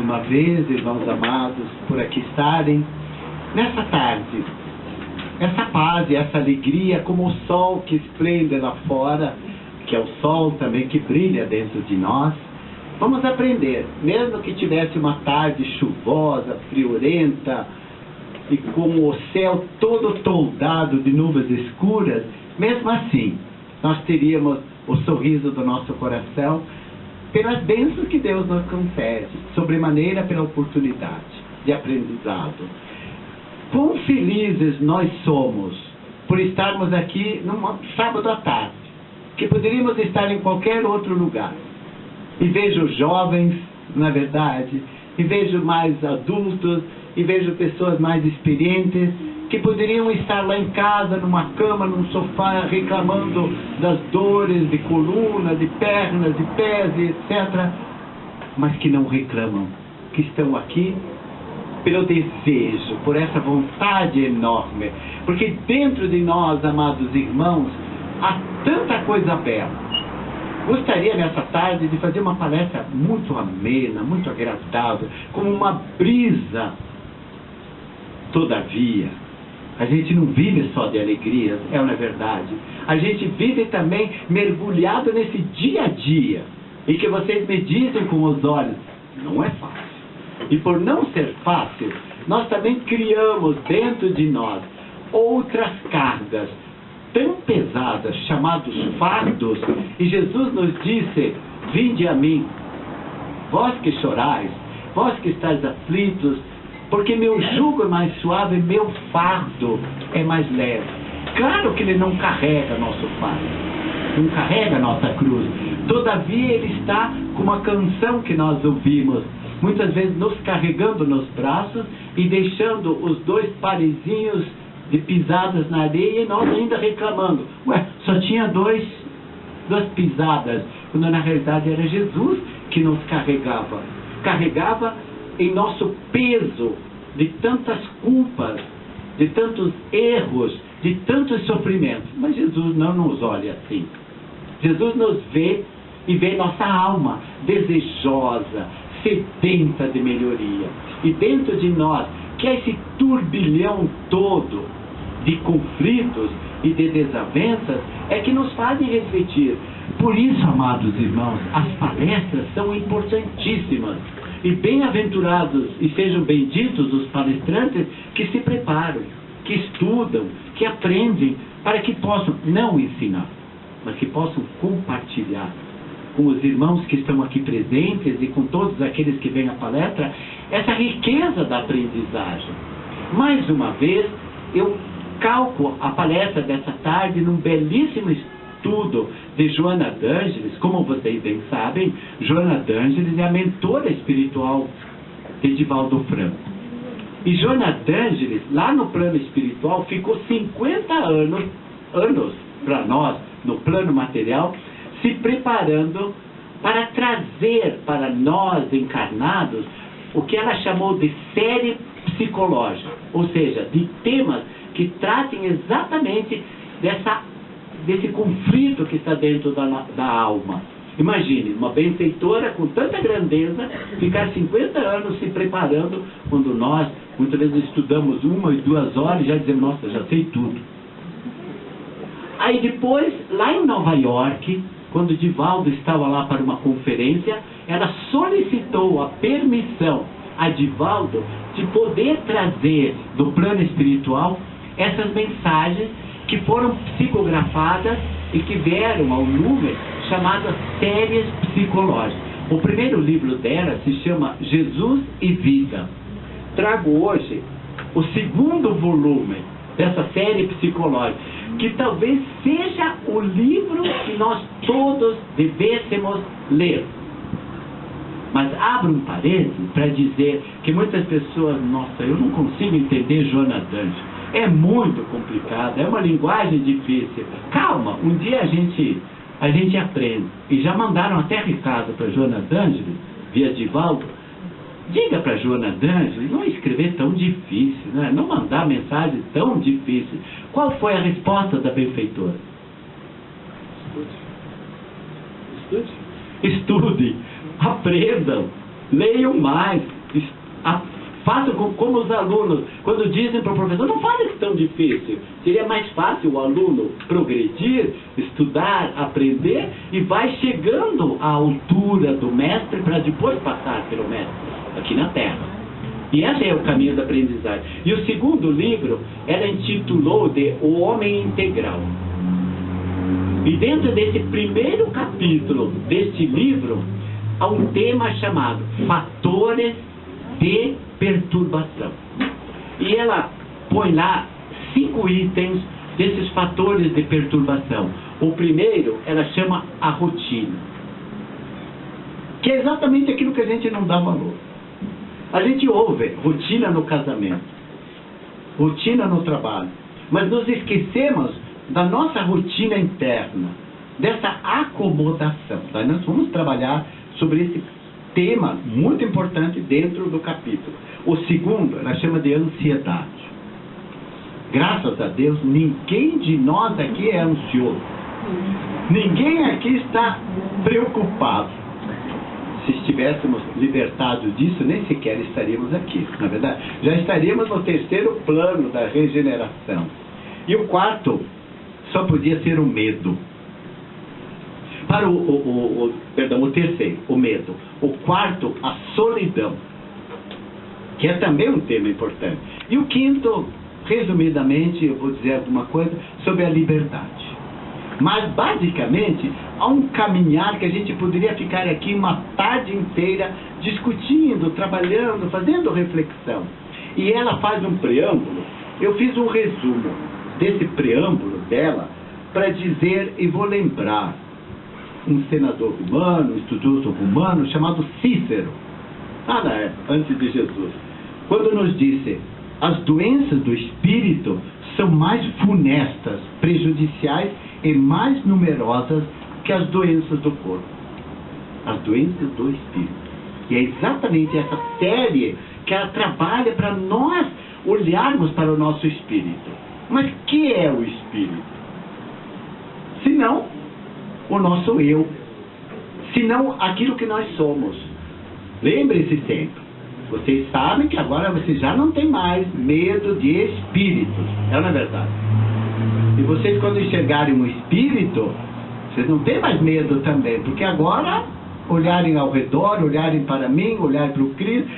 uma vez, irmãos amados, por aqui estarem nessa tarde. Essa paz e essa alegria, como o sol que esplende lá fora, que é o sol também que brilha dentro de nós. Vamos aprender, mesmo que tivesse uma tarde chuvosa, friorenta, e com o céu todo toldado de nuvens escuras, mesmo assim, nós teríamos o sorriso do nosso coração pelas bênçãos que Deus nos concede, sobremaneira pela oportunidade de aprendizado. Quão felizes nós somos por estarmos aqui num sábado à tarde, que poderíamos estar em qualquer outro lugar. E vejo jovens, na verdade, e vejo mais adultos, e vejo pessoas mais experientes, que poderiam estar lá em casa, numa cama, num sofá, reclamando das dores de coluna, de pernas, de pés, etc. Mas que não reclamam, que estão aqui pelo desejo, por essa vontade enorme. Porque dentro de nós, amados irmãos, há tanta coisa bela. Gostaria nessa tarde de fazer uma palestra muito amena, muito agradável, como uma brisa. Todavia, a gente não vive só de alegrias, é ou não é verdade? A gente vive também mergulhado nesse dia a dia, e que vocês me dizem com os olhos, não é fácil. E por não ser fácil, nós também criamos dentro de nós outras cargas tão pesadas, chamados fardos, e Jesus nos disse, vinde a mim, vós que chorais, vós que estáis aflitos, porque meu jugo é mais suave, meu fardo é mais leve. Claro que ele não carrega nosso fardo, não carrega nossa cruz, todavia ele está com uma canção que nós ouvimos, muitas vezes nos carregando nos braços e deixando os dois parezinhos de pisadas na areia e nós ainda reclamando. Ué, só tinha duas pisadas, quando na realidade era Jesus que nos carregava. Carregava em nosso peso de tantas culpas, de tantos erros, de tantos sofrimentos. Mas Jesus não nos olha assim. Jesus nos vê e vê nossa alma desejosa, sedenta de melhoria. E dentro de nós, que é esse turbilhão todo de conflitos e de desavenças, é que nos fazem refletir. Por isso, amados irmãos, as palestras são importantíssimas. E bem-aventurados e sejam benditos os palestrantes que se preparam, que estudam, que aprendem, para que possam não ensinar, mas que possam compartilhar com os irmãos que estão aqui presentes e com todos aqueles que vêm à palestra, essa riqueza da aprendizagem. Mais uma vez, eu calco a palestra dessa tarde num belíssimo estudo de Joana d'Ângeles. Como vocês bem sabem, Joana d'Ângeles é a mentora espiritual de Divaldo Franco. E Joana d'Ângeles, lá no plano espiritual, ficou 50 anos para nós, no plano material, se preparando para trazer para nós encarnados o que ela chamou de série psicológica, ou seja, de temas que tratem exatamente desse conflito que está dentro da alma. Imagine, uma benfeitora com tanta grandeza ficar 50 anos se preparando, quando nós muitas vezes estudamos 1 e 2 horas e já dizemos, nossa, já sei tudo. Aí depois, lá em Nova York, quando Divaldo estava lá para uma conferência, ela solicitou a permissão a Divaldo de poder trazer do plano espiritual essas mensagens que foram psicografadas e que vieram ao lume chamadas séries psicológicas. O primeiro livro dela se chama Jesus e Vida. Trago hoje o segundo volume dessa série psicológica, que talvez seja o livro que nós todos devêssemos ler. Mas abro um parênteses para dizer que muitas pessoas, nossa, eu não consigo entender Joana d'Ângeles. É muito complicado, é uma linguagem difícil. Calma, um dia a gente aprende. E já mandaram até recado para Joana d'Ângeles, via Divaldo. Diga para Joana d'Ângeles não escrever tão difícil, né? Não mandar mensagem tão difícil. Qual foi a resposta da benfeitora? Estude. Estudem, aprendam, leiam mais, Faça como os alunos, quando dizem para o professor, não fale que tão difícil. Seria mais fácil o aluno progredir, estudar, aprender e vai chegando à altura do mestre para depois passar pelo mestre aqui na Terra. E esse é o caminho da aprendizagem. E o segundo livro, ela intitulou de O Homem Integral. E dentro desse primeiro capítulo deste livro, há um tema chamado Fatores de Perturbação. E ela põe lá 5 itens desses fatores de perturbação. O primeiro, ela chama a rotina, que é exatamente aquilo que a gente não dá valor. A gente ouve rotina no casamento, rotina no trabalho, mas nos esquecemos da nossa rotina interna, dessa acomodação. Daí nós vamos trabalhar sobre esse tema muito importante dentro do capítulo. O segundo, ela chama de ansiedade. Graças a Deus, ninguém de nós aqui é ansioso. Ninguém aqui está preocupado. Se estivéssemos libertados disso, nem sequer estaríamos aqui, na verdade. Já estaríamos no terceiro plano da regeneração. E o quarto só podia ser o medo. Para o terceiro, o medo. O quarto, a solidão, que é também um tema importante. E o quinto, resumidamente, eu vou dizer alguma coisa sobre a liberdade. Mas, basicamente, há um caminhar que a gente poderia ficar aqui uma tarde inteira discutindo, trabalhando, fazendo reflexão. E ela faz um preâmbulo. Eu fiz um resumo desse preâmbulo dela para dizer, e vou lembrar, um senador romano, um estudioso romano, chamado Cícero, antes de Jesus, quando nos disse: as doenças do espírito são mais funestas, prejudiciais e mais numerosas que as doenças do corpo. As doenças do espírito. E é exatamente essa série que ela trabalha para nós olharmos para o nosso espírito. Mas o que é o espírito? Se não o nosso eu, senão aquilo que nós somos. Lembre-se sempre, vocês sabem que agora vocês já não têm mais medo de espíritos, é na verdade. E vocês, quando enxergarem um espírito, vocês não têm mais medo também, porque agora olharem ao redor, olharem para mim, olharem para o Cristo,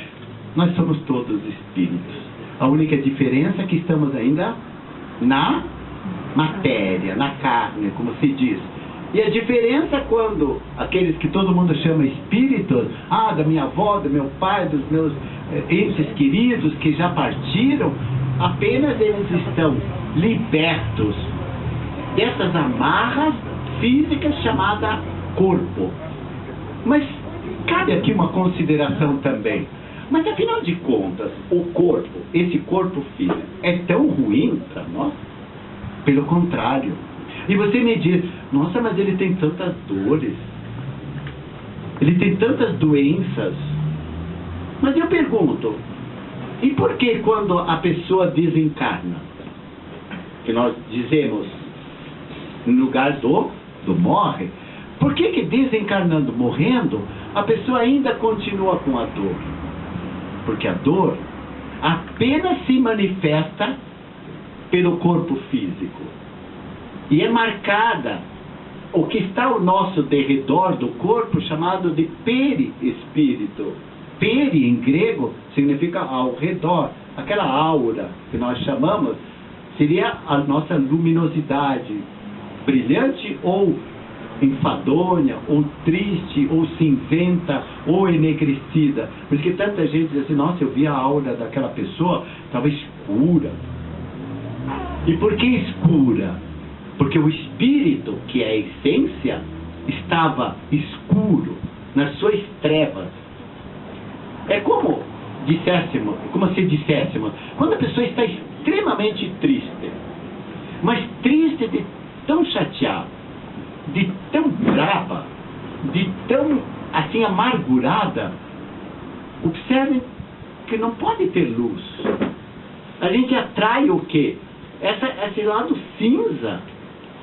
nós somos todos espíritos. A única diferença é que estamos ainda na matéria, na carne, como se diz. E a diferença quando aqueles que todo mundo chama espíritos, da minha avó, do meu pai, dos meus entes queridos que já partiram, apenas eles estão libertos dessas amarras físicas chamadas corpo. Mas cabe aqui uma consideração também. Mas afinal de contas, o corpo, esse corpo físico, é tão ruim para nós? Pelo contrário. E você me diz: nossa, mas ele tem tantas dores, ele tem tantas doenças. Mas eu pergunto, e por que quando a pessoa desencarna, que nós dizemos no lugar do morre, por que desencarnando, morrendo, a pessoa ainda continua com a dor? Porque a dor apenas se manifesta pelo corpo físico. E é marcada o que está ao nosso derredor do corpo, chamado de perispírito. Peri, em grego, significa ao redor. Aquela aura que nós chamamos seria a nossa luminosidade, brilhante ou enfadonha, ou triste, ou cinzenta, ou enegrecida. Por isso que tanta gente diz assim: nossa, eu vi a aura daquela pessoa, estava escura. E por que escura? Porque o espírito, que é a essência, estava escuro, nas suas trevas. É como se disséssemos, quando a pessoa está extremamente triste, mas triste de tão chateada, de tão brava, de tão assim amargurada, observem que não pode ter luz. A gente atrai o quê? Esse lado cinza,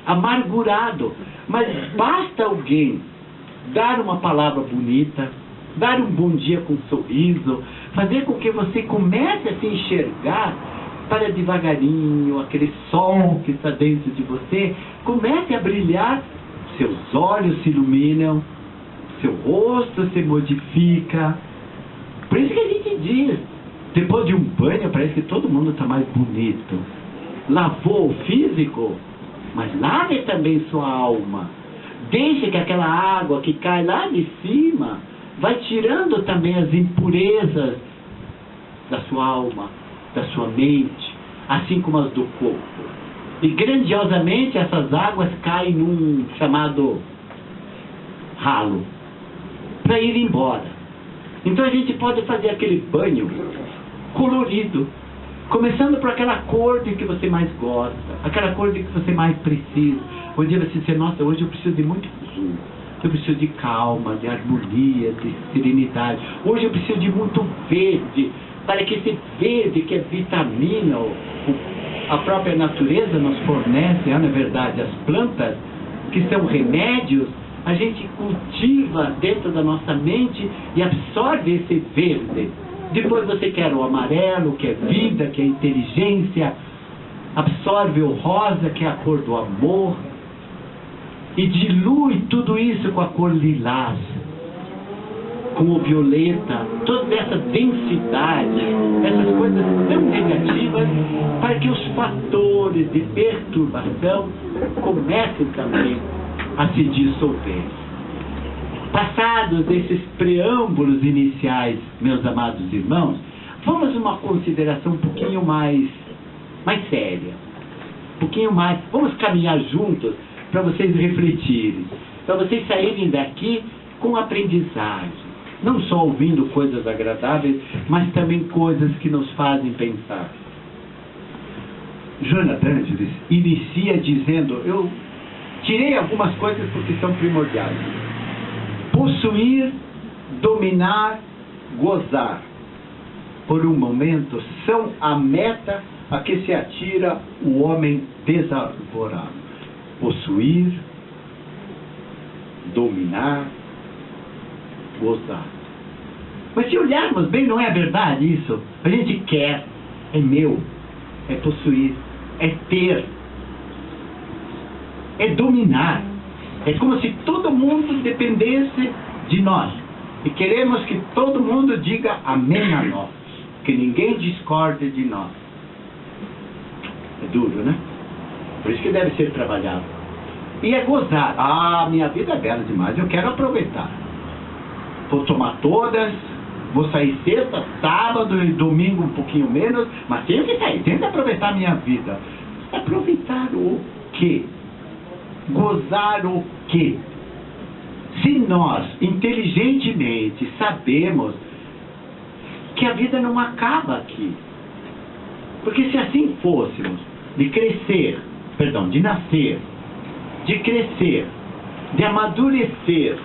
amargurado. Mas basta alguém dar uma palavra bonita, dar um bom dia com um sorriso, fazer com que você comece a se enxergar para devagarinho, aquele sol que está dentro de você, comece a brilhar, seus olhos se iluminam, seu rosto se modifica. Por isso que a gente diz, depois de um banho parece que todo mundo está mais bonito. Lavou o físico, mas lave também sua alma. Deixe que aquela água que cai lá de cima vai tirando também as impurezas da sua alma, da sua mente, assim como as do corpo. E grandiosamente essas águas caem num chamado ralo, para ir embora. Então a gente pode fazer aquele banho colorido, começando por aquela cor de que você mais gosta, aquela cor de que você mais precisa. Um dia você diz, nossa, hoje eu preciso de muito azul, eu preciso de calma, de harmonia, de serenidade. Hoje eu preciso de muito verde, para que esse verde que é vitamina, a própria natureza nos fornece, na verdade, as plantas, que são remédios, a gente cultiva dentro da nossa mente e absorve esse verde. Depois você quer o amarelo, que é vida, que é inteligência, absorve o rosa, que é a cor do amor, e dilui tudo isso com a cor lilás, com o violeta, toda essa densidade, essas coisas tão negativas, para que os fatores de perturbação comecem também a se dissolver. Passados esses preâmbulos iniciais, meus amados irmãos, vamos a uma consideração um pouquinho mais séria, um pouquinho mais, vamos caminhar juntos para vocês refletirem, para vocês saírem daqui com aprendizagem, não só ouvindo coisas agradáveis, mas também coisas que nos fazem pensar. Joana d'Angelis inicia dizendo, eu tirei algumas coisas porque são primordiais: possuir, dominar, gozar, por um momento, são a meta a que se atira o homem desarvorado. Possuir, dominar, gozar. Mas se olharmos bem, não é verdade isso? A gente quer, é meu, é possuir, é ter, é dominar. É como se todo mundo dependesse de nós. E queremos que todo mundo diga amém a nós, que ninguém discorde de nós. É duro, né? Por isso que deve ser trabalhado. E é gozar. Ah, minha vida é bela demais, eu quero aproveitar. Vou tomar todas, vou sair sexta, sábado e domingo um pouquinho menos, mas tenho que sair, tenho que aproveitar a minha vida. Aproveitar o quê? Gozar o quê? Se nós, inteligentemente, sabemos que a vida não acaba aqui. Porque se assim fôssemos, de crescer, de nascer, de crescer, de amadurecer,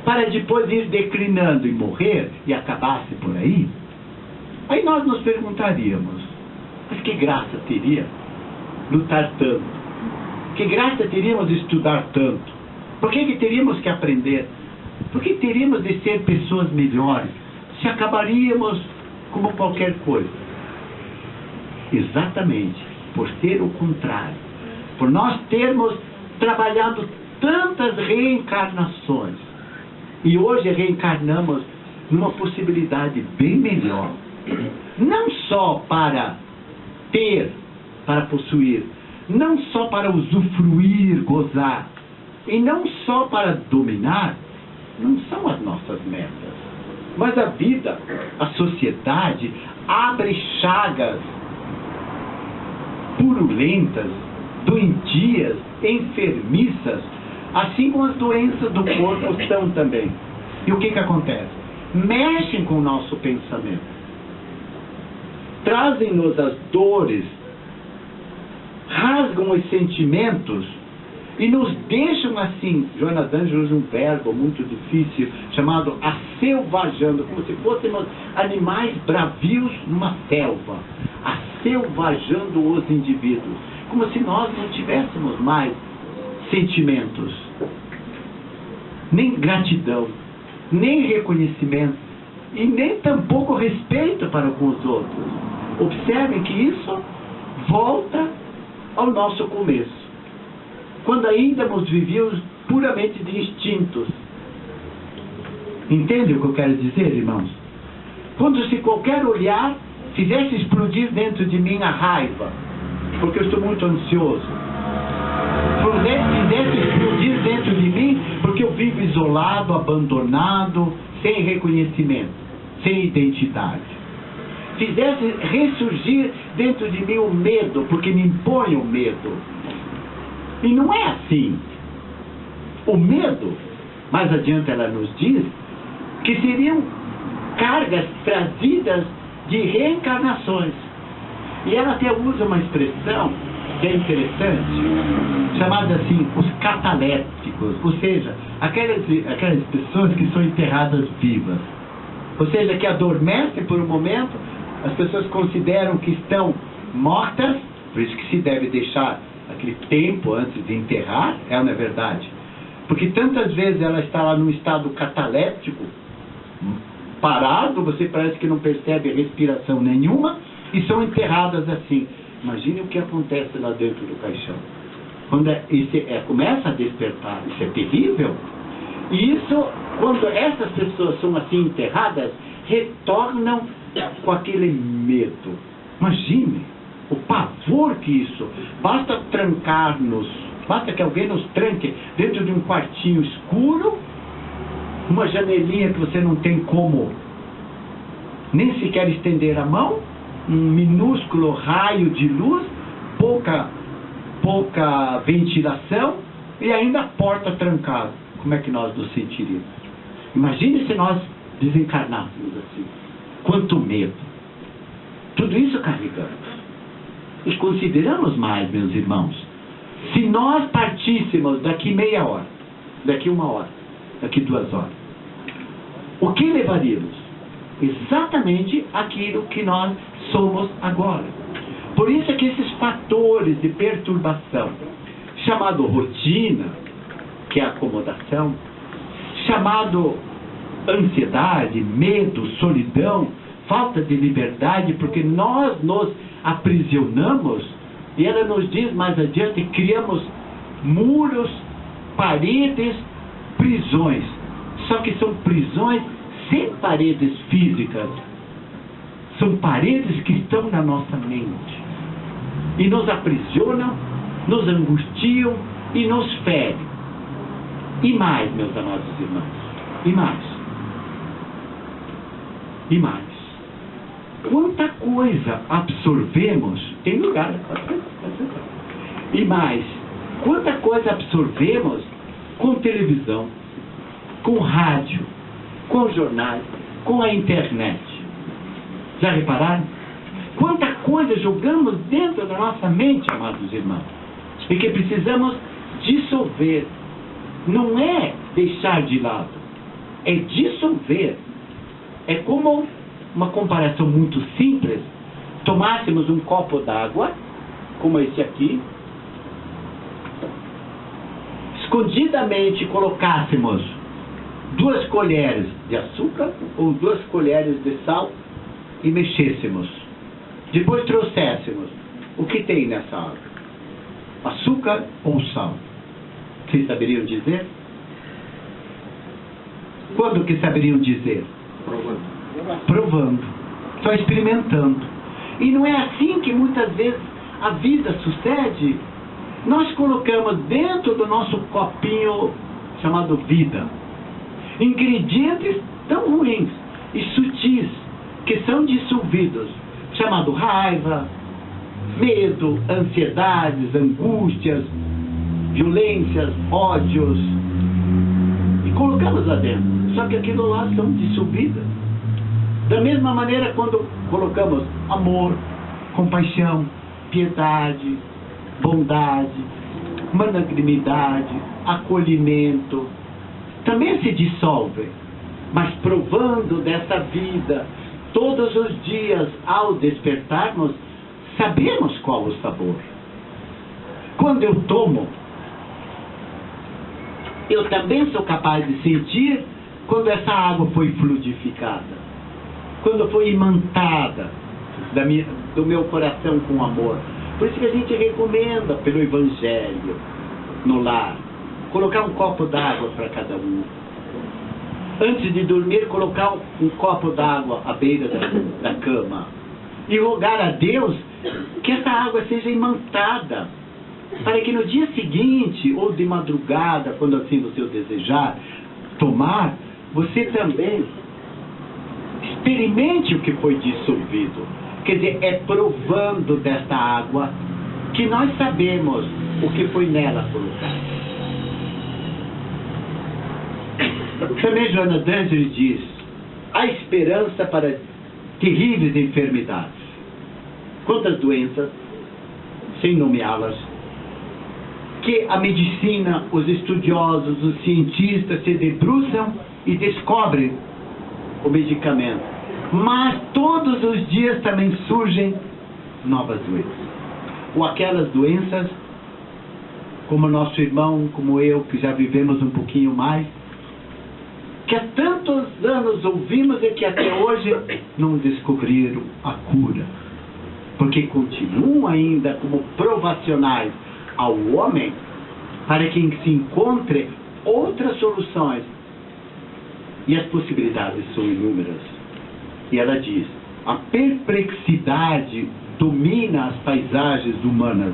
para depois ir declinando e morrer, e acabasse por aí nós nos perguntaríamos, mas que graça teria lutar tanto? Que graça teríamos de estudar tanto? Por que teríamos que aprender? Por que teríamos de ser pessoas melhores? Se acabaríamos como qualquer coisa. Exatamente por ser o contrário. Por nós termos trabalhado tantas reencarnações. E hoje reencarnamos numa possibilidade bem melhor. Não só para ter, para possuir, não só para usufruir, gozar, e não só para dominar, não são as nossas metas. Mas a vida, a sociedade, abre chagas purulentas, doentias, enfermiças, assim como as doenças do corpo estão também. E o que acontece? Mexem com o nosso pensamento. Trazem-nos as dores, rasgam os sentimentos e nos deixam assim. Joana d'Angelis usa um verbo muito difícil chamado asselvajando, como se fôssemos animais bravios numa selva, asselvajando os indivíduos, como se nós não tivéssemos mais sentimentos, nem gratidão, nem reconhecimento, e nem tampouco respeito para com os outros. Observem que isso volta ao nosso começo, quando ainda nos vivíamos puramente de instintos. Entende o que eu quero dizer, irmãos? Quando se qualquer olhar fizesse explodir dentro de mim a raiva, porque eu estou muito ansioso, fizesse explodir dentro de mim porque eu vivo isolado, abandonado, sem reconhecimento, sem identidade, fizesse ressurgir dentro de mim o medo, porque me impõe o medo. E não é assim. O medo, mais adiante ela nos diz, que seriam cargas trazidas de reencarnações. E ela até usa uma expressão que é interessante, chamada assim, os catalépticos, ou seja, aquelas pessoas que são enterradas vivas, ou seja, que adormecem por um momento. As pessoas consideram que estão mortas, por isso que se deve deixar aquele tempo antes de enterrar, não é verdade? Porque tantas vezes ela está lá num estado cataléptico, parado, você parece que não percebe respiração nenhuma, e são enterradas assim. Imagine o que acontece lá dentro do caixão. Quando começa a despertar, isso é terrível. E isso, quando essas pessoas são assim enterradas, retornam com aquele medo. Imagine o pavor que isso. Basta trancar-nos, basta que alguém nos tranque dentro de um quartinho escuro, uma janelinha que você não tem como nem sequer estender a mão, um minúsculo raio de luz, pouca ventilação e ainda a porta trancada. Como é que nós nos sentiríamos? Imagine se nós desencarnássemos assim. Quanto medo. Tudo isso carregamos. E consideramos mais, meus irmãos, se nós partíssemos daqui meia hora, daqui 1 hora, daqui 2 horas, o que levaríamos? Exatamente aquilo que nós somos agora. Por isso é que esses fatores de perturbação, chamado rotina, que é acomodação, chamado ansiedade, medo, solidão, falta de liberdade, porque nós nos aprisionamos, e ela nos diz mais adiante, criamos muros, paredes, prisões. Só que são prisões sem paredes físicas. São paredes que estão na nossa mente. E nos aprisionam, nos angustiam e nos ferem. E mais, meus amados irmãos, e mais. E mais. Quanta coisa absorvemos, tem lugar, e mais, quanta coisa absorvemos com televisão, com rádio, com jornais, com a internet. Já repararam? Quanta coisa jogamos dentro da nossa mente, amados irmãos, e que precisamos dissolver. Não é deixar de lado, é dissolver. É como uma comparação muito simples, tomássemos um copo d'água, como esse aqui, escondidamente colocássemos 2 colheres de açúcar ou 2 colheres de sal e mexêssemos. Depois trouxéssemos o que tem nessa água, açúcar ou sal. Vocês saberiam dizer? Quando que saberiam dizer? Provando, só experimentando. E não é assim que muitas vezes a vida sucede. Nós colocamos dentro do nosso copinho chamado vida ingredientes tão ruins e sutis que são dissolvidos, chamado raiva, medo, ansiedades, angústias, violências, ódios, e colocamos lá dentro. Só que aquilo lá são dissolvidas. Da mesma maneira, quando colocamos amor, compaixão, piedade, bondade, magnanimidade, acolhimento, também se dissolvem. Mas provando dessa vida, todos os dias, ao despertarmos, sabemos qual o sabor. Quando eu tomo, eu também sou capaz de sentir quando essa água foi fluidificada. quando foi imantada do meu coração com amor. Por isso que a gente recomenda pelo Evangelho, no lar, colocar um copo d'água para cada um. Antes de dormir, colocar um copo d'água à beira da cama. E rogar a Deus que essa água seja imantada, para que no dia seguinte, ou de madrugada, quando assim você o desejar, tomar, você também experimente o que foi dissolvido. Quer dizer, é provando desta água que nós sabemos o que foi nela colocado. Também Joana d'Angeli diz: há esperança para terríveis enfermidades. Quantas doenças, sem nomeá-las, que a medicina, os estudiosos, os cientistas se debruçam e descobrem o medicamento. Mas todos os dias também surgem novas doenças. Ou aquelas doenças, como nosso irmão, como eu, que já vivemos um pouquinho mais, que há tantos anos ouvimos e que até hoje não descobriram a cura. Porque continuam ainda como provacionais ao homem para que se encontre outras soluções. E as possibilidades são inúmeras. E ela diz: a perplexidade domina as paisagens humanas.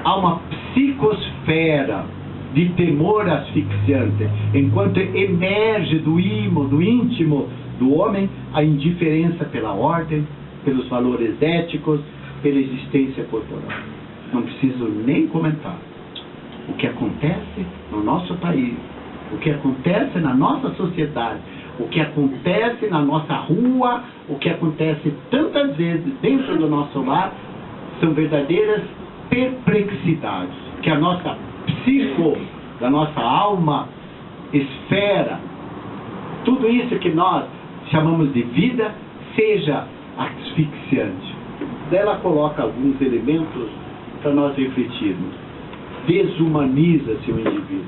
Há uma psicosfera de temor asfixiante, enquanto emerge do íntimo do homem a indiferença pela ordem, pelos valores éticos, pela existência corporal. Não preciso nem comentar o que acontece no nosso país, o que acontece na nossa sociedade, o que acontece na nossa rua, o que acontece tantas vezes dentro do nosso lar, são verdadeiras perplexidades, que a nossa da nossa alma, esfera, tudo isso que nós chamamos de vida, seja asfixiante. Daí ela coloca alguns elementos para nós refletirmos. Desumaniza-se o indivíduo.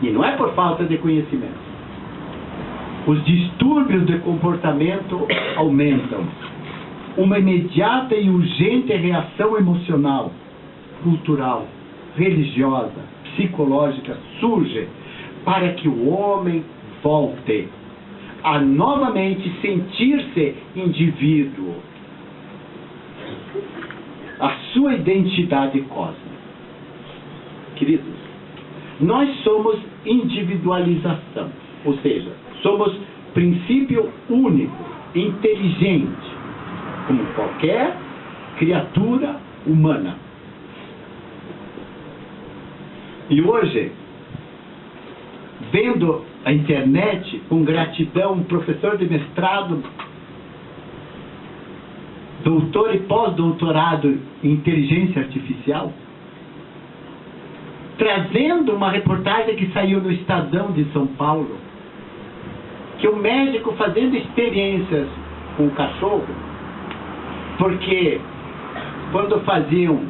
E não é por falta de conhecimento. Os distúrbios de comportamento aumentam. Uma imediata e urgente reação emocional, cultural, religiosa, psicológica surge para que o homem volte a novamente sentir-se indivíduo, a sua identidade cósmica. Queridos, nós somos individualização, ou seja, somos princípio único, inteligente, como qualquer criatura humana. E hoje, vendo a internet, com gratidão, um professor de mestrado, doutor e pós-doutorado em inteligência artificial, trazendo uma reportagem que saiu no Estadão de São Paulo, que o médico fazendo experiências com o cachorro, porque quando faziam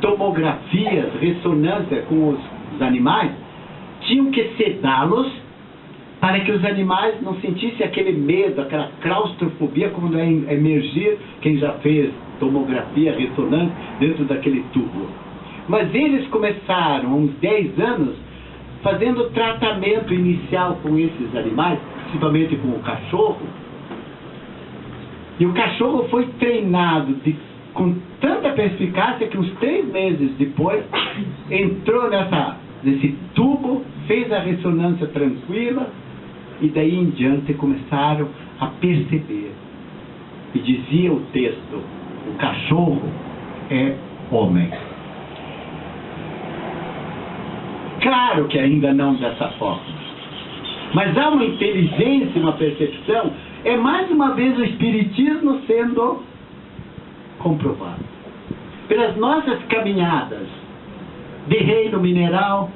tomografias, ressonância com os animais, tinham que sedá-los para que os animais não sentissem aquele medo, aquela claustrofobia quando é emergir, quem já fez tomografia, ressonância, dentro daquele tubo. Mas eles começaram, há uns 10 anos, fazendo tratamento inicial com esses animais, principalmente com o cachorro, e o cachorro foi treinado com tanta perspicácia que uns 3 meses depois entrou nesse tubo, fez a ressonância tranquila, e daí em diante começaram a perceber. E dizia o texto: o cachorro é homem. Claro que ainda não dessa forma, mas há uma inteligência, uma percepção. É mais uma vez o Espiritismo sendo comprovado pelas nossas caminhadas de reino mineral,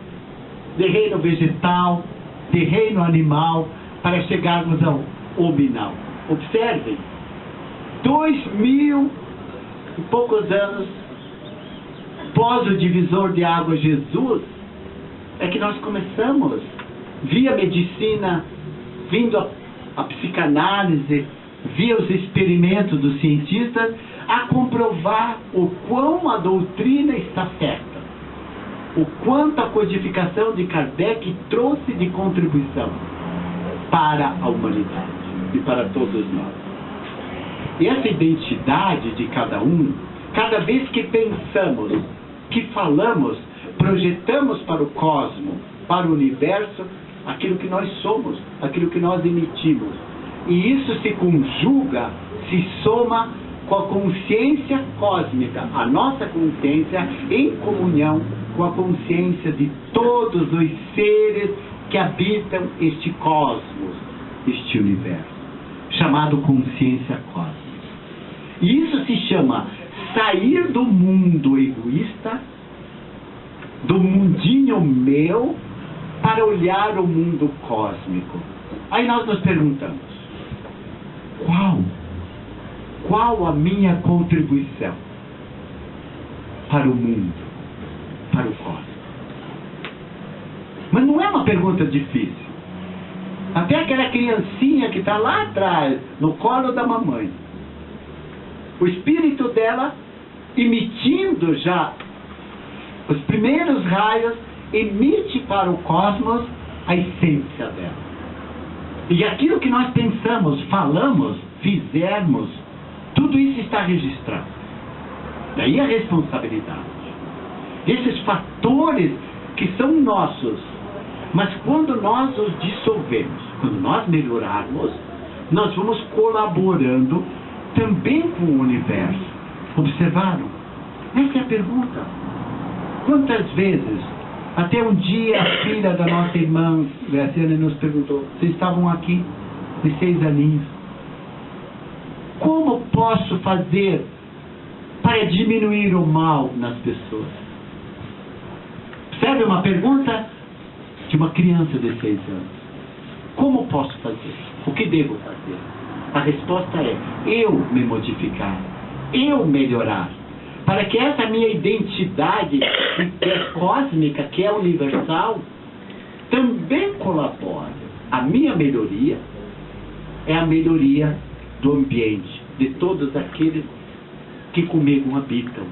de reino vegetal, de reino animal, para chegarmos ao hominal. Observem, 2000 e poucos anos pós o divisor de água Jesus, é que nós começamos, via medicina, vindo a psicanálise, via os experimentos dos cientistas, a comprovar o quão a doutrina está certa, o quanto a codificação de Kardec trouxe de contribuição para a humanidade e para todos nós. E essa identidade de cada um, cada vez que pensamos, que falamos, projetamos para o cosmos, para o universo, aquilo que nós somos, aquilo que nós emitimos. E isso se conjuga, se soma com a consciência cósmica, a nossa consciência em comunhão com a consciência de todos os seres que habitam este cosmos, este universo, chamado consciência cósmica. E isso se chama sair do mundo egoísta, do mundinho meu, para olhar o mundo cósmico. Aí nós nos perguntamos, qual a minha contribuição para o mundo, para o cosmos? Mas não é uma pergunta difícil. Até aquela criancinha que está lá atrás, no colo da mamãe, o espírito dela, emitindo já os primeiros raios, emite para o cosmos a essência dela. E aquilo que nós pensamos, falamos, fizermos, tudo isso está registrado. Daí a responsabilidade. Esses fatores que são nossos, mas quando nós os dissolvemos, quando nós melhorarmos, nós vamos colaborando também com o universo. Observaram? Essa é a pergunta. Quantas vezes, até um dia a filha da nossa irmã Graciana nos perguntou, vocês estavam aqui, de 6 aninhos, como posso fazer para diminuir o mal nas pessoas? Percebe uma pergunta de uma criança de 6 anos. Como posso fazer? O que devo fazer? A resposta é, eu me modificar, eu melhorar, para que essa minha identidade que é cósmica, que é universal, também colabore. A minha melhoria é a melhoria do ambiente, de todos aqueles que comigo habitam.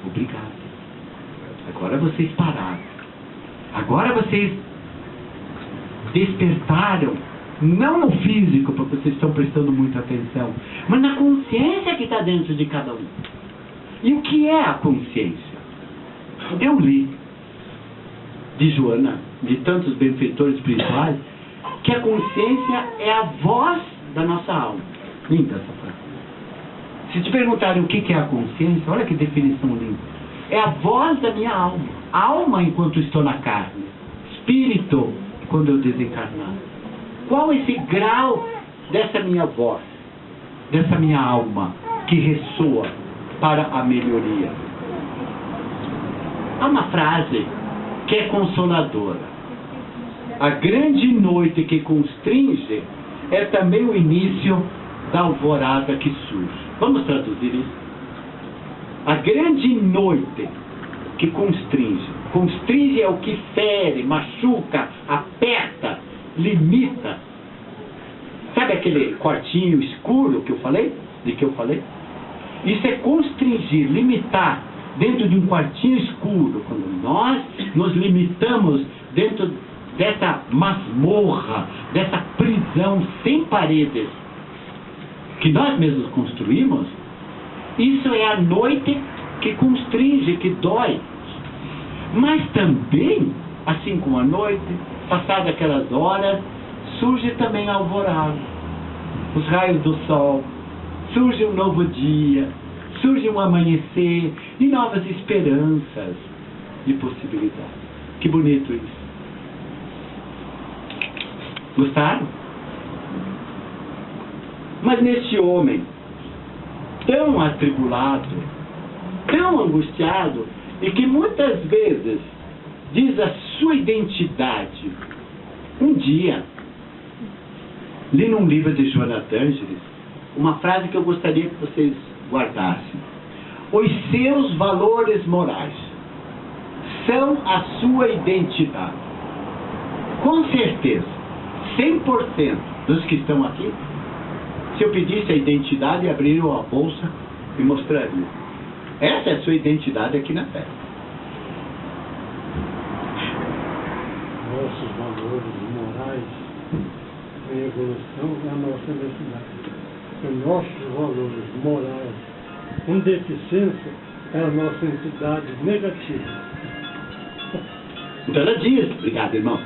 Obrigado. Agora vocês pararam. Agora vocês despertaram, não no físico, porque vocês estão prestando muita atenção, mas na consciência que está dentro de cada um. E o que é a consciência? Eu li de Joana, de tantos benfeitores espirituais, que a consciência é a voz da nossa alma. Linda essa frase. Se te perguntarem o que é a consciência, olha que definição linda. É a voz da minha alma. Alma enquanto estou na carne. Espírito quando eu desencarnar. Qual esse grau dessa minha voz, dessa minha alma que ressoa para a melhoria? Há uma frase que é consoladora. A grande noite que constringe é também o início da alvorada que surge. Vamos traduzir isso? A grande noite que constringe. Constringe é o que fere, machuca, aperta, limita. Sabe aquele quartinho escuro que eu falei? De que eu falei? Isso é constringir, limitar dentro de um quartinho escuro. Quando nós nos limitamos dentro dessa masmorra, dessa prisão sem paredes que nós mesmos construímos, isso é a noite que constringe, que dói. Mas também, assim como a noite, passadas aquelas horas, surge também a alvorada, os raios do sol, surge um novo dia, surge um amanhecer e novas esperanças de possibilidade. Que bonito isso. Gostaram? Mas neste homem tão atribulado, tão angustiado, e que muitas vezes diz a sua identidade, um dia, li num livro de Joana d'Ângeles, uma frase que eu gostaria que vocês guardassem. Os seus valores morais são a sua identidade. Com certeza, 100% dos que estão aqui, se eu pedisse a identidade, abririam a bolsa e mostrariam. Essa é a sua identidade aqui na Terra. Nossos valores morais em evolução é a nossa identidade. Os nossos valores morais em deficiência é a nossa entidade negativa. Então ela diz, obrigado irmão,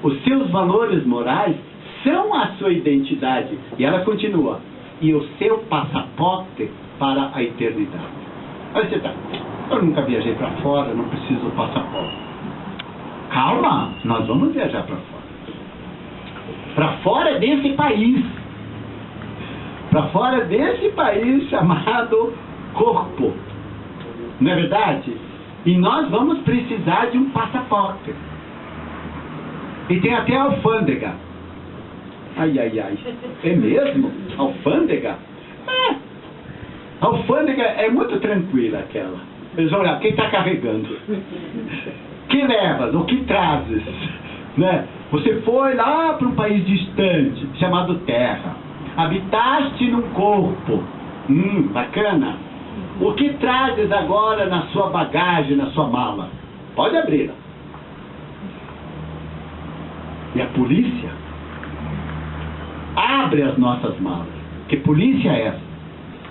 os seus valores morais são a sua identidade. E ela continua, e o seu passaporte para a eternidade. Aí você tá, eu nunca viajei para fora, não preciso do passaporte. Calma, nós vamos viajar para fora. Para fora desse país. Para fora desse país chamado corpo. Não é verdade? E nós vamos precisar de um passaporte. E tem até alfândega. Ai, ai, ai. É mesmo? Alfândega? É. A alfândega é muito tranquila aquela. Eles vão olhar, quem está carregando? Que levas? O que trazes? Né? Você foi lá para um país distante, chamado Terra. Habitaste num corpo. Bacana. O que trazes agora na sua bagagem, na sua mala? Pode abri-la. E a polícia abre as nossas malas. Que polícia é essa?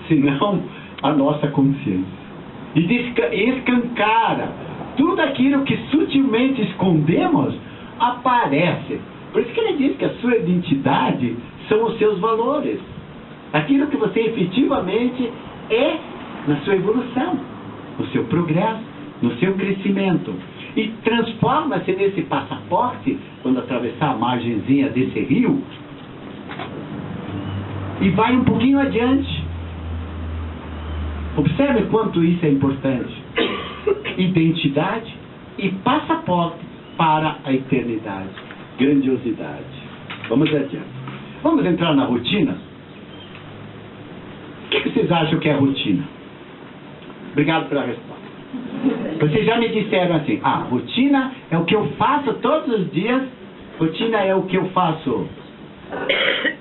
Senão a nossa consciência. E escancara tudo aquilo que sutilmente escondemos, aparece. Por isso que ele diz que a sua identidade são os seus valores. Aquilo que você efetivamente é na sua evolução, no seu progresso, no seu crescimento. E transforma-se nesse passaporte, quando atravessar a margenzinha desse rio, e vai um pouquinho adiante. Observe quanto isso é importante. Identidade e passaporte para a eternidade. Grandiosidade. Vamos adiante. Vamos entrar na rotina? O que vocês acham que é rotina? Obrigado pela resposta. Vocês já me disseram assim, rotina é o que eu faço todos os dias, rotina é o que eu faço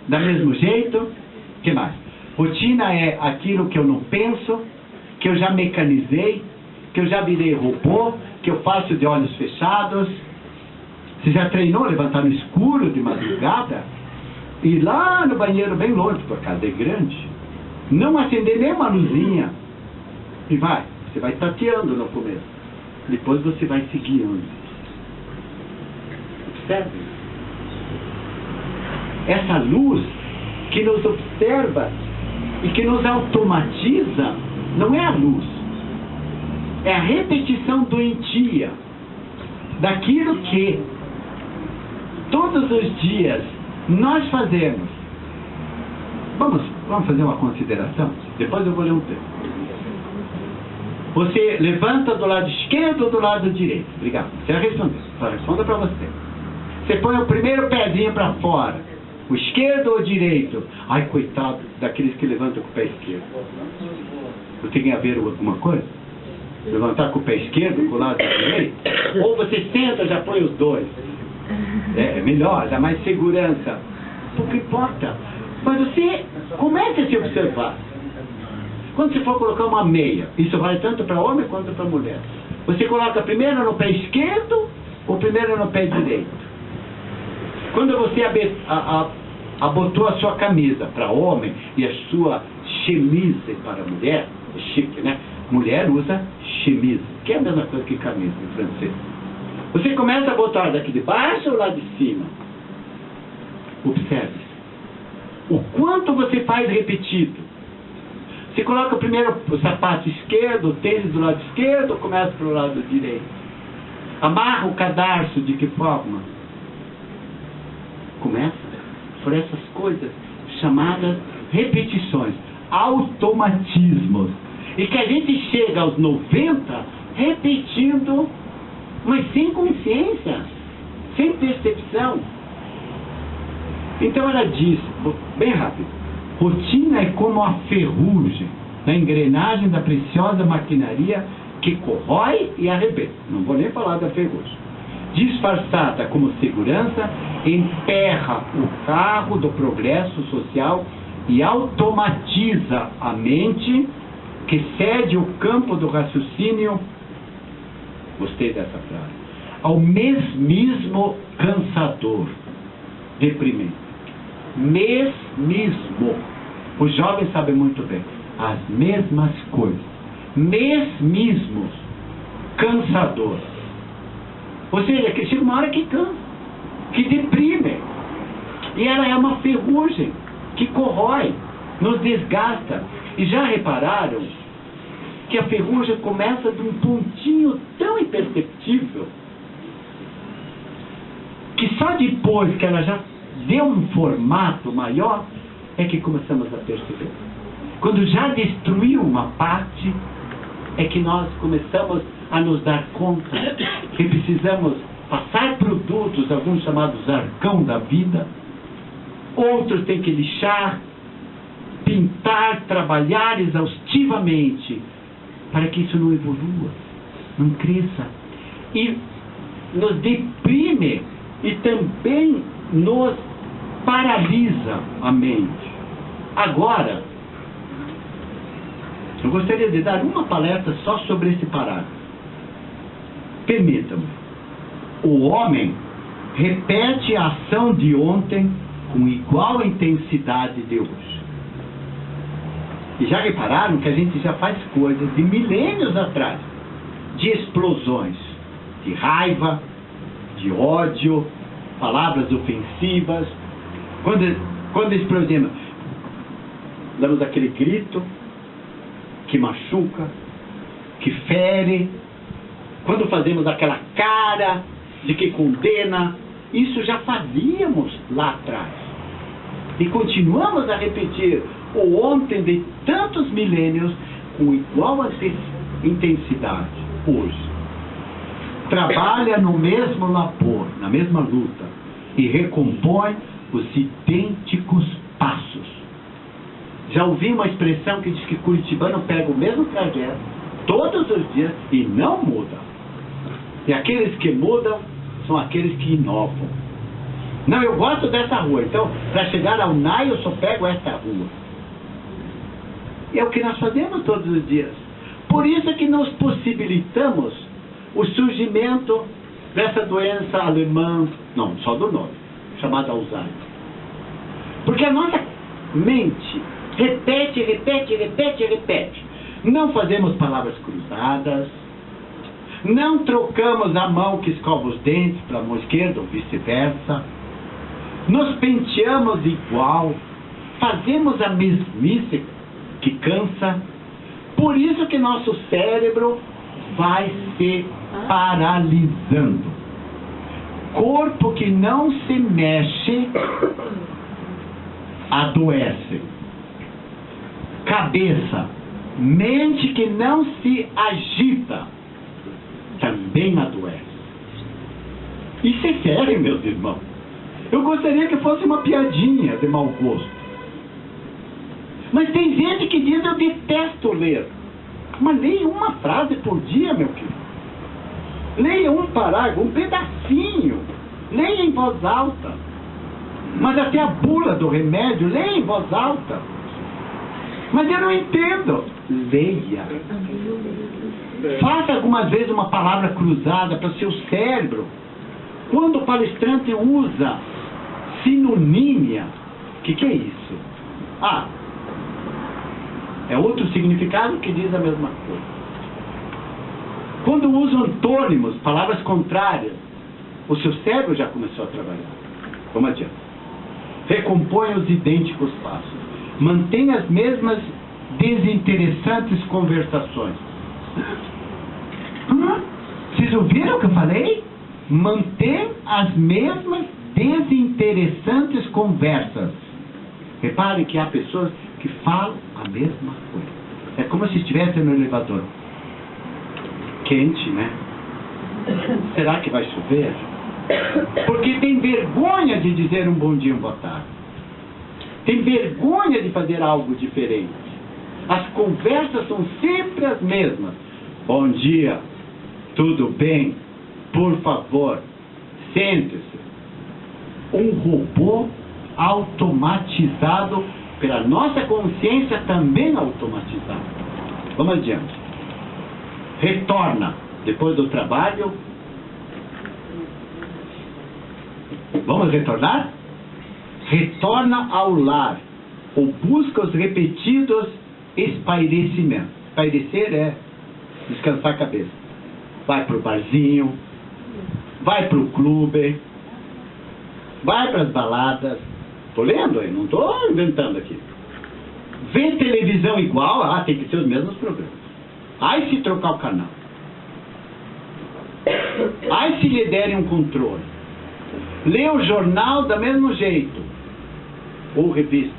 do mesmo jeito. O que mais? Rotina é aquilo que eu não penso, que eu já mecanizei, que eu já virei robô, que eu faço de olhos fechados. Você já treinou levantar no escuro de madrugada? Ir lá no banheiro bem longe, porque a casa é grande, não acender nem uma luzinha. E vai, você vai tateando no começo. Depois você vai se guiando. Observe. Essa luz que nos observa e que nos automatiza, não é a luz. É a repetição doentia daquilo que todos os dias nós fazemos. Vamos fazer uma consideração? Depois eu vou ler um texto. Você levanta do lado esquerdo ou do lado direito? Obrigado. Você vai responder. Só responda para você. Você põe o primeiro pezinho para fora. O esquerdo ou o direito? Ai, coitado daqueles que levantam com o pé esquerdo. Não tem a ver alguma coisa? Levantar com o pé esquerdo, com o lado direito? Ou você senta, já põe os dois. É melhor, dá mais segurança. Pouco importa. Mas você comece a se observar. Quando você for colocar uma meia, isso vale tanto para homem quanto para mulher. Você coloca primeiro no pé esquerdo ou primeiro no pé direito? Quando você abotou a sua camisa para homem e a sua chemise para mulher, é chique, né? Mulher usa chemise, que é a mesma coisa que camisa em francês. Você começa a botar daqui de baixo ou lá de cima? Observe. O quanto você faz repetido. Você coloca primeiro o sapato esquerdo, o tênis do lado esquerdo, ou começa pelo lado direito? Amarra o cadarço de que forma? Começa por essas coisas chamadas repetições, automatismos. E que a gente chega aos 90 repetindo, mas sem consciência, sem percepção. Então ela diz, bem rápido, rotina é como a ferrugem na engrenagem da preciosa maquinaria que corrói e arrebenta. Não vou nem falar da ferrugem. disfarçada como segurança, emperra o carro do progresso social e automatiza a mente, que cede o campo do raciocínio, gostei dessa frase, ao mesmismo cansador, deprimente. Mesmismo. Os jovens sabem muito bem. As mesmas coisas. Mesmismos. Cansador. Ou seja, que chega uma hora que cansa, que deprime. E ela é uma ferrugem que corrói, nos desgasta. E já repararam que a ferrugem começa de um pontinho tão imperceptível que só depois que ela já deu um formato maior é que começamos a perceber. Quando já destruiu uma parte, é que nós começamos a nos dar conta que precisamos passar produtos, alguns chamados arcão da vida, outros têm que lixar, pintar, trabalhar exaustivamente para que isso não evolua, não cresça, e nos deprime e também nos paralisa a mente. Agora, eu gostaria de dar uma palestra só sobre esse parágrafo. Permitam-me. O homem repete a ação de ontem com igual intensidade de hoje. E já repararam que a gente já faz coisas de milênios atrás, de explosões, de raiva, de ódio, palavras ofensivas. Quando explodimos, damos aquele grito que machuca, que fere. Quando fazemos aquela cara de que condena, isso já fazíamos lá atrás. E continuamos a repetir o ontem de tantos milênios com igual intensidade hoje. Trabalha no mesmo labor, na mesma luta, e recompõe os idênticos passos. Já ouvi uma expressão que diz que curitibano pega o mesmo trajeto todos os dias e não muda. E aqueles que mudam são aqueles que inovam. Não, eu gosto dessa rua, então para chegar ao NAI eu só pego essa rua. É o que nós fazemos todos os dias. Por isso é que nós possibilitamos o surgimento dessa doença alemã, não, só do nome, chamada Alzheimer. Porque a nossa mente repete, repete, repete, repete. Não fazemos palavras cruzadas, não trocamos a mão que escova os dentes para a mão esquerda ou vice-versa, nos penteamos igual, fazemos a mesmice que cansa. Por isso que nosso cérebro vai se paralisando. Corpo que não se mexe adoece. Cabeça, mente que não se agita também adoece. Isso é sério, meus irmãos. Eu gostaria que fosse uma piadinha de mau gosto. Mas tem gente que diz: eu detesto ler. Mas leia uma frase por dia, meu querido. Leia um parágrafo, um pedacinho. Leia em voz alta. Mas até a bula do remédio, leia em voz alta. Mas eu não entendo. Leia. Faça algumas vezes uma palavra cruzada para o seu cérebro. Quando o palestrante usa sinonímia, o que é isso? Ah, é outro significado que diz a mesma coisa. Quando usa antônimos, palavras contrárias, o seu cérebro já começou a trabalhar. Vamos adiante. Recompõe os idênticos passos. Mantenha as mesmas desinteressantes conversações. Vocês ouviram o que eu falei? Mantém as mesmas desinteressantes conversas. Reparem que há pessoas que falam a mesma coisa. É como se estivesse no elevador. Quente, né? Será que vai chover? Porque tem vergonha de dizer um bom dia, uma boa tarde. Tem vergonha de fazer algo diferente. As conversas são sempre as mesmas. Bom dia, tudo bem? Por favor, Sente-se. Um robô automatizado pela nossa consciência também automatizada. Vamos adiante. Retorna depois do trabalho. Vamos retornar? Retorna ao lar ou busca os repetidos espairecimento. Espairecer é descansar a cabeça. Vai pro barzinho, vai pro clube, vai para as baladas. Estou lendo aí, não estou inventando aqui. Vê televisão igual, tem que ser os mesmos programas. Ai se trocar o canal. Ai se lhe derem um controle. Lê o jornal do mesmo jeito. Ou revista.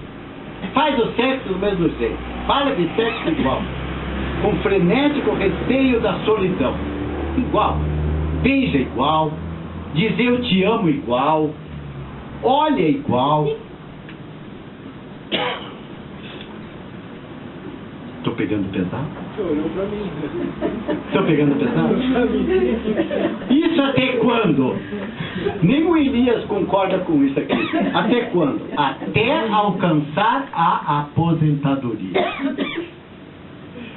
Faz o sexo do mesmo jeito. Fala de sexo igual. Com frenético receio da solidão. Igual. Beija igual. Diz eu te amo igual. Olha igual. Estou pegando pesado? Estou pegando pesado? Isso até quando? Nem o Elias concorda com isso aqui. Até quando? Até alcançar a aposentadoria.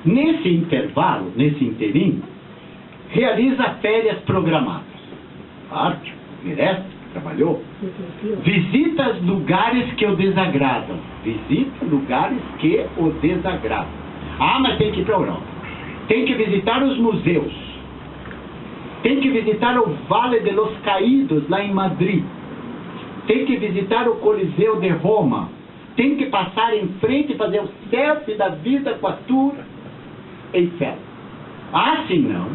Nesse intervalo, nesse interim, realiza férias programadas. Arte, merece, trabalhou. Visita lugares que o desagradam. Visita lugares que o desagradam. Mas tem que ir para a Europa. Tem que visitar os museus. Tem que visitar o Vale de los Caídos, lá em Madrid. Tem que visitar o Coliseu de Roma. Tem que passar em frente e fazer o selfie da vida com a Tour Eiffel. Se não.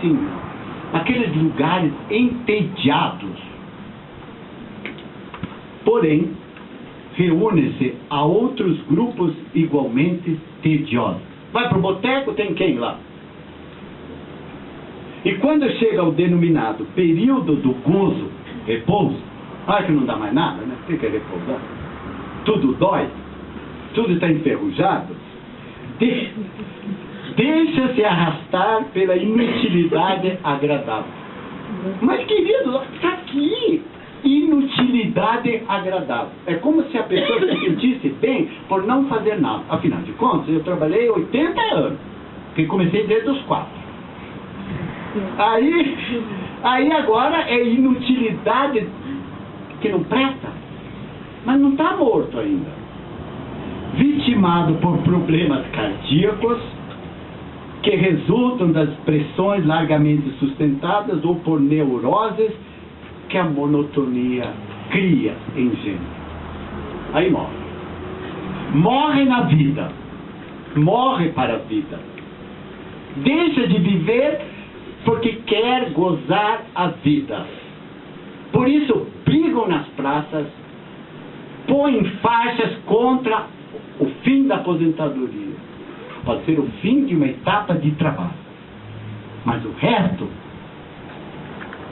Se não. Aqueles lugares entediados. Porém, reúne-se a outros grupos igualmente tediosos. Vai para o boteco, tem quem lá? E quando chega o denominado período do gozo, repouso, que não dá mais nada, né? Tem que repousar. Tudo dói, tudo está enferrujado. Deixa-se arrastar pela inutilidade agradável. Mas querido, está aqui. Inutilidade agradável. É como se a pessoa se sentisse bem por não fazer nada. Afinal de contas, eu trabalhei 80 anos. Porque comecei desde os 4. Aí agora é inutilidade que não presta. Mas não está morto ainda. Vitimado por problemas cardíacos que resultam das pressões largamente sustentadas ou por neuroses que a monotonia cria em gente. Aí morre. Morre na vida. Morre para a vida. Deixa de viver porque quer gozar a vida. Por isso brigam nas praças, põem faixas contra o fim da aposentadoria. Pode ser o fim de uma etapa de trabalho. Mas o resto...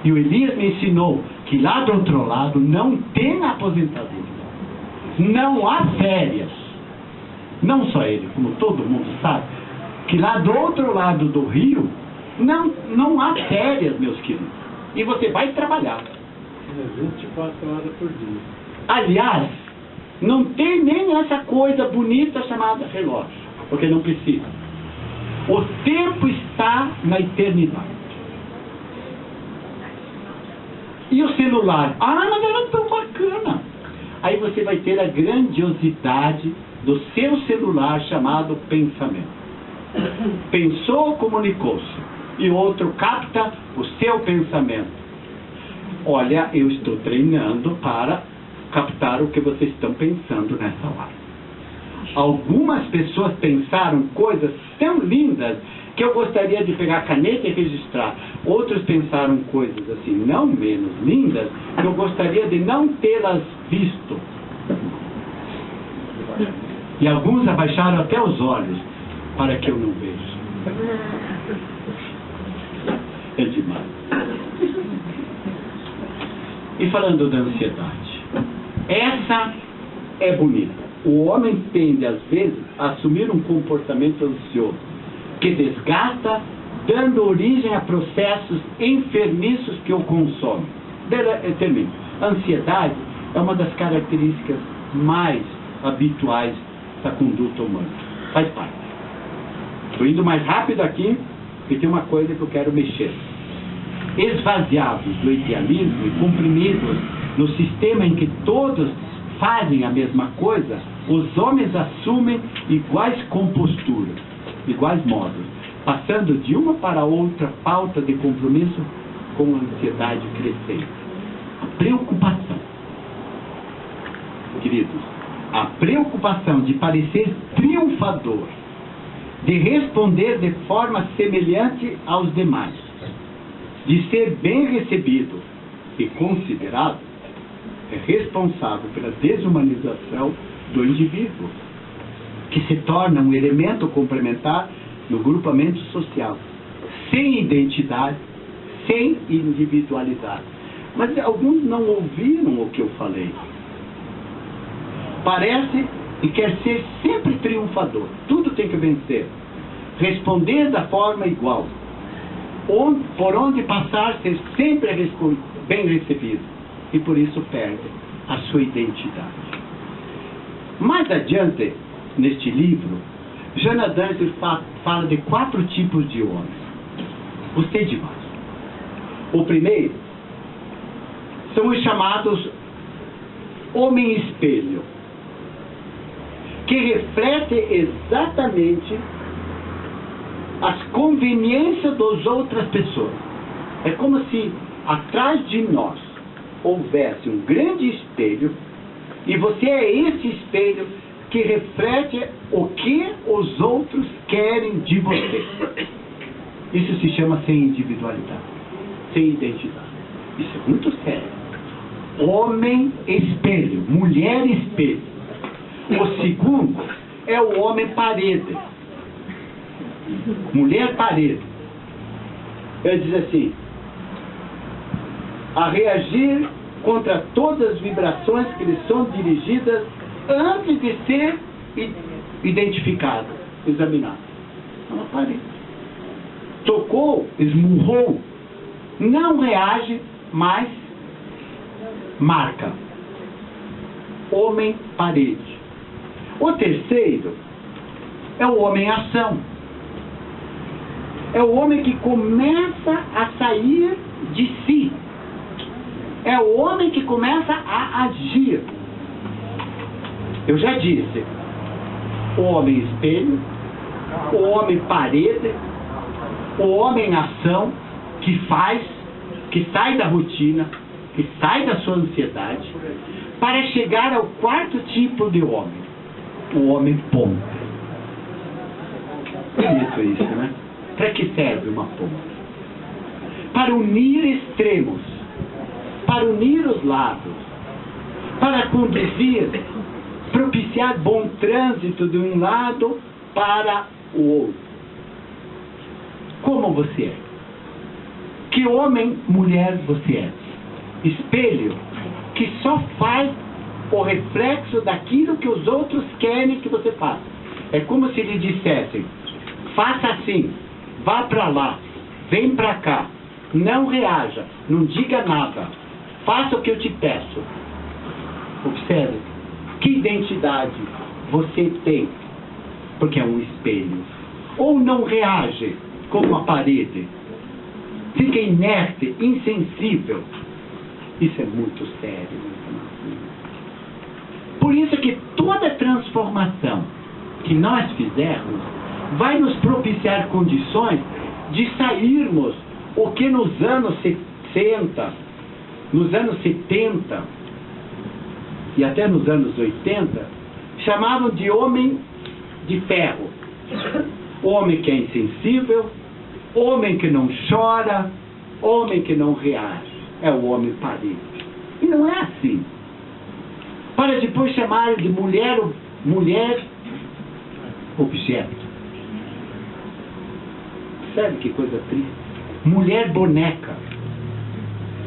E o Elias me ensinou que lá do outro lado não tem aposentadoria. Não há férias. Não só ele, como todo mundo sabe, que lá do outro lado do rio não há férias, meus queridos. E você vai trabalhar. 24 horas por dia. Aliás, não tem nem essa coisa bonita chamada relógio, porque não precisa. O tempo está na eternidade. E o celular? Mas era tão bacana. Aí você vai ter a grandiosidade do seu celular chamado pensamento. Pensou, comunicou-se. E o outro capta o seu pensamento. Olha, eu estou treinando para captar o que vocês estão pensando nessa hora. Algumas pessoas pensaram coisas tão lindas que eu gostaria de pegar a caneta e registrar. Outros pensaram coisas assim, não menos lindas, que eu gostaria de não tê-las visto. E alguns abaixaram até os olhos para que eu não veja. É demais. E falando da ansiedade, essa é bonita. O homem tende, às vezes, a assumir um comportamento ansioso, que desgasta, dando origem a processos enfermiços que o consomem. Termino. A ansiedade é uma das características mais habituais da conduta humana. Faz parte. Estou indo mais rápido aqui, porque tem uma coisa que eu quero mexer. Esvaziados do idealismo e comprimidos no sistema em que todos fazem a mesma coisa, os homens assumem iguais composturas, iguais modos, passando de uma para outra falta de compromisso com a ansiedade crescente. A preocupação, queridos, a preocupação de parecer triunfador, de responder de forma semelhante aos demais, de ser bem recebido e considerado, é responsável pela desumanização do indivíduo, que se torna um elemento complementar no grupamento social, sem identidade, sem individualidade. Mas alguns não ouviram o que eu falei. Parece e quer ser sempre triunfador. Tudo tem que vencer. Responder da forma igual. Por onde passar, ser sempre bem recebido. E por isso perde a sua identidade. Mais adiante, neste livro, Jonathan fala de 4 tipos de homens. Gostei demais. O primeiro são os chamados homem-espelho, que reflete exatamente as conveniências das outras pessoas. É como se atrás de nós houvesse um grande espelho, e você é esse espelho que reflete o que os outros querem de você. Isso se chama sem individualidade, sem identidade. Isso é muito sério. Homem espelho, mulher espelho. O segundo é o homem parede. Mulher parede. Ele diz assim: a reagir contra todas as vibrações que lhe são dirigidas antes de ser identificado, examinado. É uma parede. Tocou, esmurrou, não reage, mas marca. Homem parede. O terceiro é o homem ação. É o homem que começa a sair de si. É o homem que começa a agir. Eu já disse, o homem espelho, o homem parede, o homem ação, que faz, que sai da rotina, que sai da sua ansiedade, para chegar ao 4º tipo de homem, o homem ponta. Bonito isso, né? Para que serve uma ponta? Para unir extremos, para unir os lados, para conduzir, propiciar bom trânsito de um lado para o outro. Como você é? Que homem, mulher você é? Espelho que só faz o reflexo daquilo que os outros querem que você faça. É como se lhe dissessem: faça assim, vá para lá, vem para cá, não reaja, não diga nada, faça o que eu te peço. Observe que identidade você tem, porque é um espelho. Ou não reage como uma parede, fica inerte, insensível. Isso é muito sério. Por isso que toda transformação que nós fizermos vai nos propiciar condições de sairmos o que nos anos 60, nos anos 70 e até nos anos 80 chamavam de homem de ferro. Homem que é insensível, homem que não chora, homem que não reage. É o homem parede. E não é assim. Para depois chamar de mulher objeto. Sabe que coisa triste? Mulher boneca.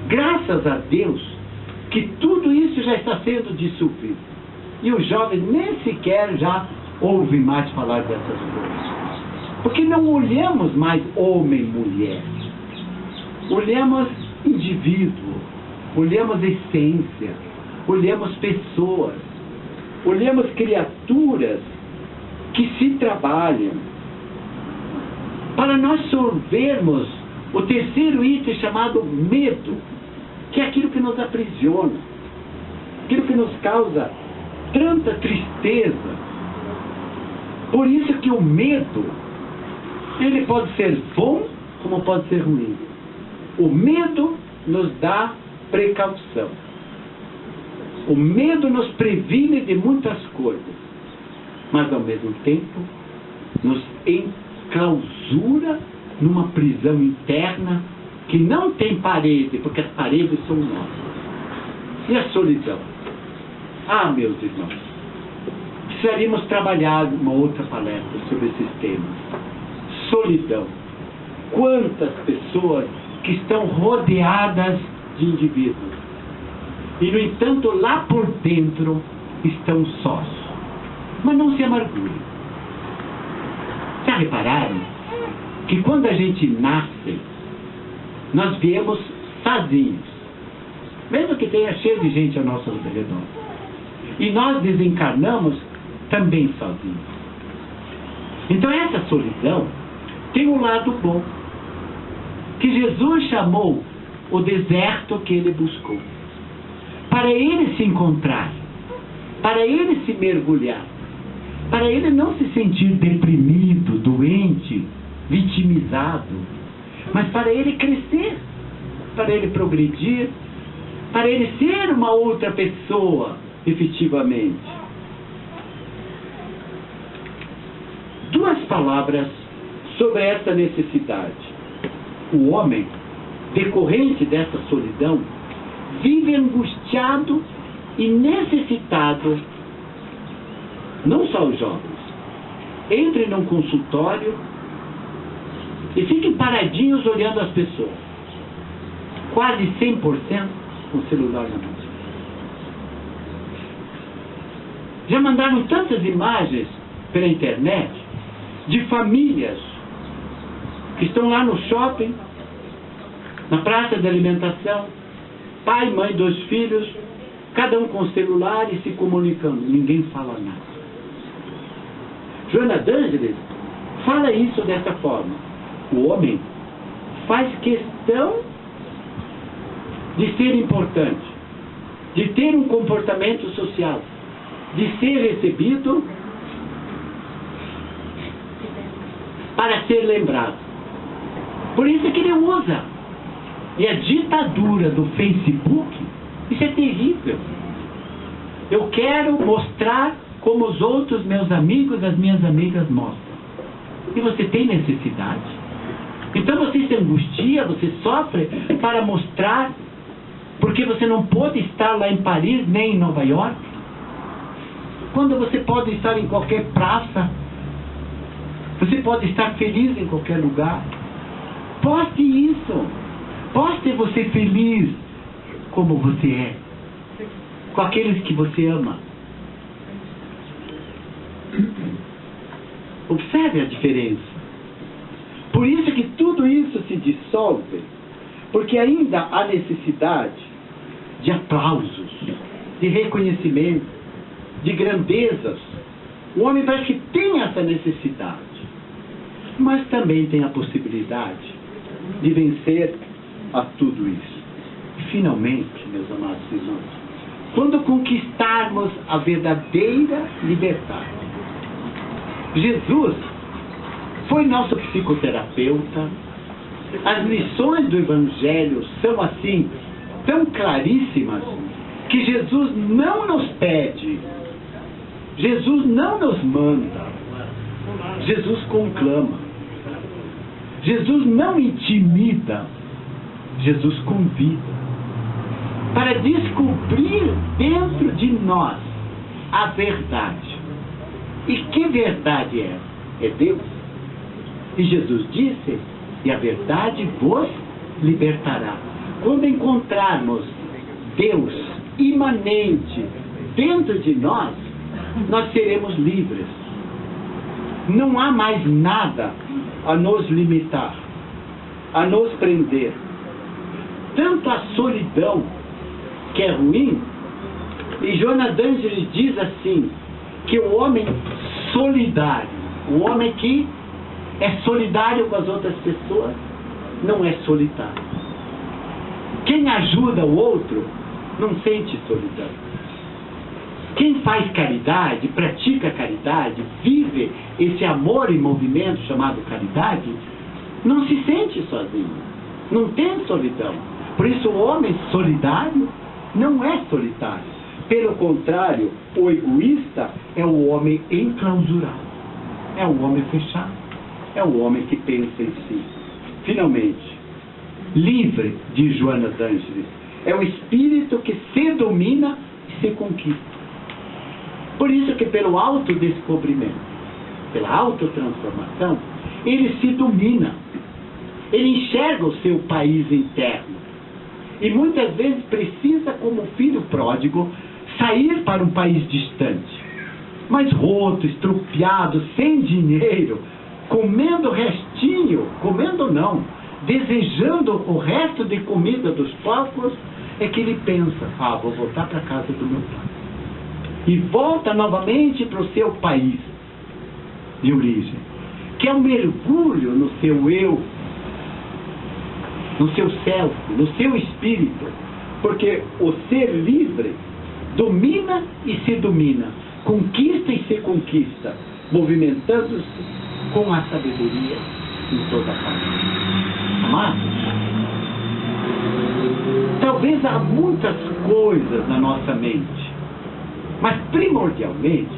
Graças a Deus que tudo isso já está sendo dissolvido. E os jovens nem sequer já ouvem mais falar dessas coisas. Porque não olhamos mais homem e mulher. Olhamos indivíduo. olhamos essência, olhamos pessoas, olhamos criaturas que se trabalham. Para nós sorvermos o terceiro item chamado medo, que é aquilo que nos aprisiona, aquilo que nos causa tanta tristeza. Por isso que o medo, ele pode ser bom como pode ser ruim. O medo nos dá precaução. O medo nos previne de muitas coisas, mas ao mesmo tempo nos enclausura numa prisão interna que não tem parede, porque as paredes são nossas. E a solidão? Ah, meus irmãos, precisaríamos trabalhar uma outra palestra sobre esses temas. Solidão. Quantas pessoas que estão rodeadas de indivíduos e, no entanto, lá por dentro estão sós. Mas não se amargurem. Já repararam que quando a gente nasce, nós viemos sozinhos, mesmo que tenha cheio de gente ao nosso redor, e nós desencarnamos também sozinhos. Então essa solidão tem um lado bom, que Jesus chamou o deserto que ele buscou, para ele se encontrar, para ele se mergulhar, para ele não se sentir deprimido, doente, vitimizado, mas para ele crescer, para ele progredir, para ele ser uma outra pessoa, efetivamente. Duas palavras sobre essa necessidade. O homem, decorrente dessa solidão, vive angustiado e necessitado. Não só os jovens. Entre num consultório e fiquem paradinhos olhando as pessoas. Quase 100% com o celular na mão. Já mandaram tantas imagens pela internet de famílias que estão lá no shopping, na praça de alimentação, pai, mãe, 2 filhos, cada um com o celular e se comunicando. Ninguém fala nada. Joana d'Ângeles fala isso dessa forma. O homem faz questão de ser importante, de ter um comportamento social, de ser recebido para ser lembrado. Por isso que ele usa. E a ditadura do Facebook, isso é terrível. Eu quero mostrar como os outros meus amigos, as minhas amigas mostram. E você tem necessidade. Então você se angustia, você sofre para mostrar, porque você não pode estar lá em Paris, nem em Nova York. Quando você pode estar em qualquer praça, você pode estar feliz em qualquer lugar. Poste isso. Poste você feliz como você é, com aqueles que você ama. Observe a diferença. Por isso que tudo isso se dissolve, porque ainda há necessidade de aplausos, de reconhecimento, de grandezas. O homem parece que tem essa necessidade, mas também tem a possibilidade de vencer a tudo isso. E finalmente, meus amados irmãos, quando conquistarmos a verdadeira liberdade, Jesus foi nosso psicoterapeuta. As lições do Evangelho são assim, tão claríssimas, que Jesus não nos pede, Jesus não nos manda, Jesus conclama. Jesus não intimida, Jesus convida para descobrir dentro de nós a verdade. E que verdade é? É Deus. E Jesus disse, e a verdade vos libertará. Quando encontrarmos Deus imanente dentro de nós, nós seremos livres. Não há mais nada a nos limitar, a nos prender. Tanto a solidão que é ruim. E Joana d'Angelis diz assim, que o homem solidário, o homem que é solidário com as outras pessoas, não é solitário. Quem ajuda o outro não sente solidão. Quem faz caridade, pratica caridade, vive esse amor em movimento chamado caridade, não se sente sozinho, não tem solidão. Por isso o homem solidário não é solitário. Pelo contrário, o egoísta é o homem enclausurado, é o homem fechado, é o homem que pensa em si. Finalmente, livre de Joana d'Angelis, é o espírito que se domina e se conquista. Por isso que pelo autodescobrimento, pela autotransformação, ele se domina. Ele enxerga o seu país interno. E muitas vezes precisa, como filho pródigo, sair para um país distante. Mas roto, estrupiado, sem dinheiro, comendo restinho, comendo não, desejando o resto de comida dos porcos, é que ele pensa, vou voltar para a casa do meu pai. E volta novamente para o seu país de origem, que é um mergulho no seu eu, no seu self, no seu espírito, porque o ser livre domina e se domina, conquista e se conquista, movimentando-se com a sabedoria em toda parte. Amados, talvez há muitas coisas na nossa mente, mas primordialmente,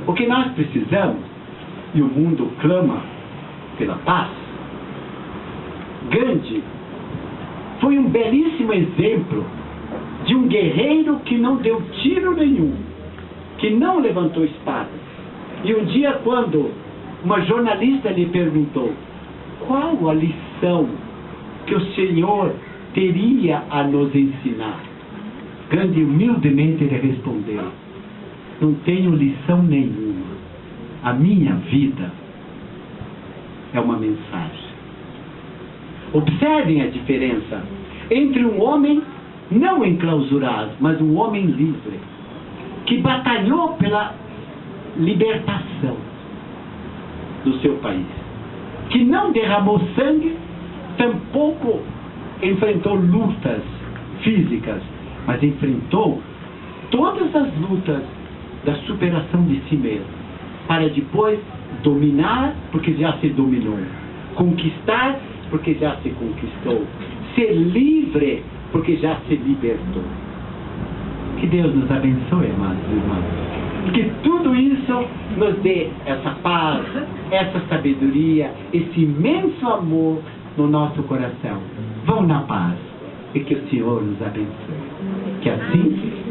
o que nós precisamos, e o mundo clama pela paz, Gandhi foi um belíssimo exemplo de um guerreiro que não deu tiro nenhum, que não levantou espada. E um dia, quando uma jornalista lhe perguntou qual a lição que o Senhor teria a nos ensinar, Gandhi humildemente lhe respondeu: não tenho lição nenhuma. A minha vida é uma mensagem. Observem a diferença entre um homem não enclausurado, mas um homem livre, que batalhou pela libertação do seu país, que não derramou sangue, tampouco enfrentou lutas físicas, mas enfrentou todas as lutas da superação de si mesmo, para depois dominar, porque já se dominou, conquistar, porque já se conquistou, ser livre, porque já se libertou. Que Deus nos abençoe, amados irmãos. Que tudo isso nos dê essa paz, essa sabedoria, esse imenso amor no nosso coração. Vão na paz e que o Senhor nos abençoe. Que assim seja.